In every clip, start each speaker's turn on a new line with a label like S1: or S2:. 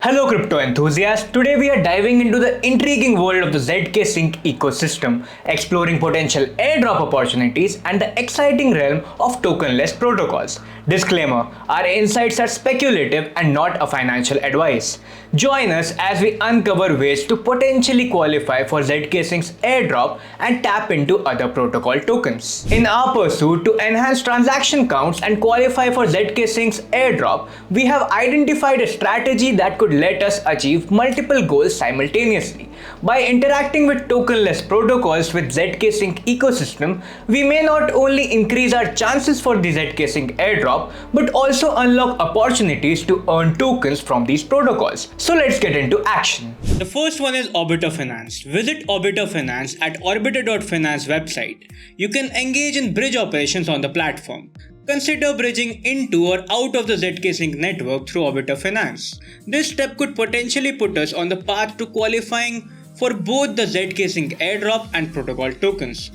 S1: Hello crypto enthusiasts, today we are diving into the intriguing world of the zkSync ecosystem, exploring potential airdrop opportunities and the exciting realm of tokenless protocols. Disclaimer, our insights are speculative and not a financial advice. Join us as we uncover ways to potentially qualify for zkSync's airdrop and tap into other protocol tokens. In our pursuit to enhance transaction counts and qualify for zkSync's airdrop, we have identified a strategy that could let us achieve multiple goals simultaneously. By interacting with tokenless protocols with zkSync ecosystem, we may not only increase our chances for the zkSync airdrop, but also unlock opportunities to earn tokens from these protocols. So let's get into action.
S2: The first one is Orbiter Finance. Visit Orbiter Finance at orbiter.finance website. You can engage in bridge operations on the platform. Consider bridging into or out of the zkSync network through Orbiter Finance. This step could potentially put us on the path to qualifying for both the zkSync airdrop and protocol tokens.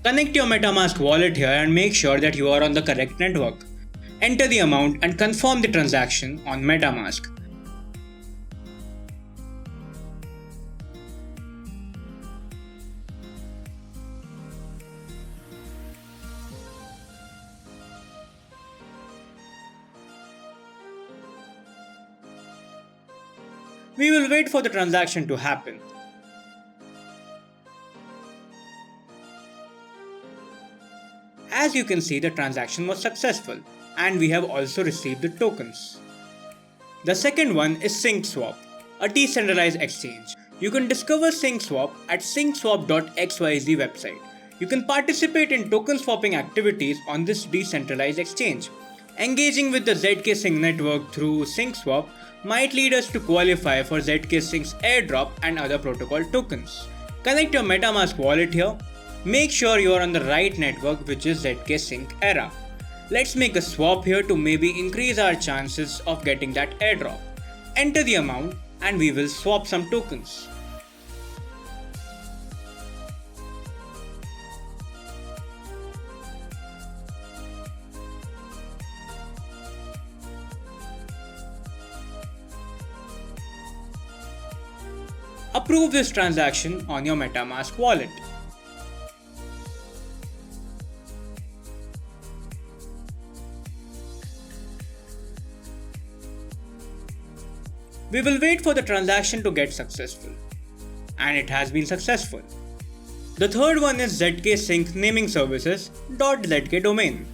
S2: Connect your MetaMask wallet here and make sure that you are on the correct network. Enter the amount and confirm the transaction on MetaMask. We will wait for the transaction to happen. As you can see, the transaction was successful and we have also received the tokens. The second one is SyncSwap, a decentralized exchange. You can discover SyncSwap at syncswap.xyz website. You can participate in token swapping activities on this decentralized exchange. Engaging with the zkSync network through SyncSwap might lead us to qualify for zkSync's airdrop and other protocol tokens. Connect your MetaMask wallet here. Make sure you are on the right network, which is zkSync era. Let's make a swap here to maybe increase our chances of getting that airdrop. Enter the amount and we will swap some tokens. Approve this transaction on your MetaMask wallet. We will wait for the transaction to get successful. And it has been successful. The third one is zkSync naming services .zk domain.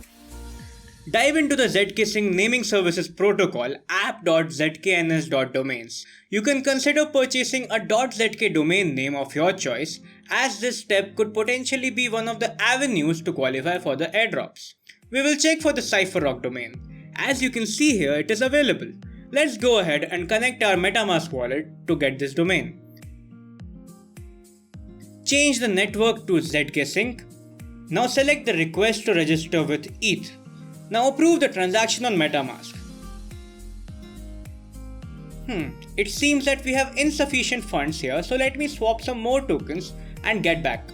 S2: Dive into the zkSync naming services protocol app.zkns.domains. You can consider purchasing a .zk domain name of your choice, as this step could potentially be one of the avenues to qualify for the airdrops. We will check for the CipherRock domain. As you can see here, it is available. Let's go ahead and connect our MetaMask wallet to get this domain. Change the network to zkSync. Now select the request to register with ETH. Now approve the transaction on MetaMask. It seems that we have insufficient funds here, so let me swap some more tokens and get back.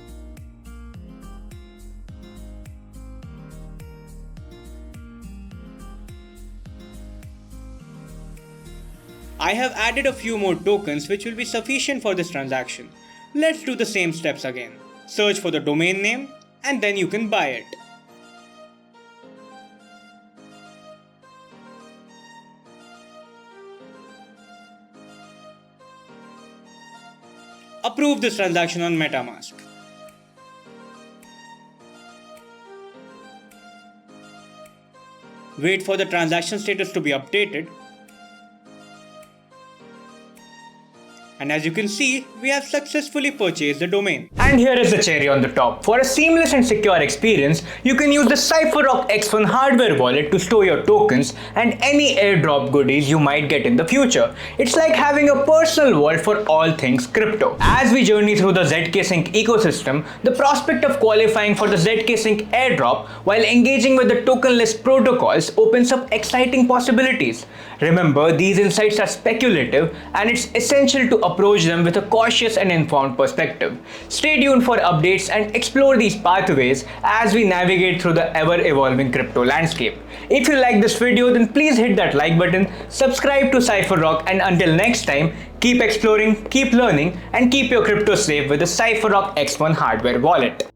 S2: I have added a few more tokens which will be sufficient for this transaction. Let's do the same steps again. Search for the domain name and then you can buy it. Approve this transaction on MetaMask. Wait for the transaction status to be updated. And as you can see, we have successfully purchased the domain.
S1: And here is the cherry on the top. For a seamless and secure experience, you can use the CipherRock X1 hardware wallet to store your tokens and any airdrop goodies you might get in the future. It's like having a personal vault for all things crypto. As we journey through the zkSync ecosystem, the prospect of qualifying for the zkSync airdrop while engaging with the tokenless protocols opens up exciting possibilities. Remember, these insights are speculative and it's essential to approach them with a cautious and informed perspective. Stay Stay tuned for updates and explore these pathways as we navigate through the ever-evolving crypto landscape. If you like this video, then please hit that like button, subscribe to CypherRock, and until next time, keep exploring, keep learning, and keep your crypto safe with the CypherRock X1 hardware wallet.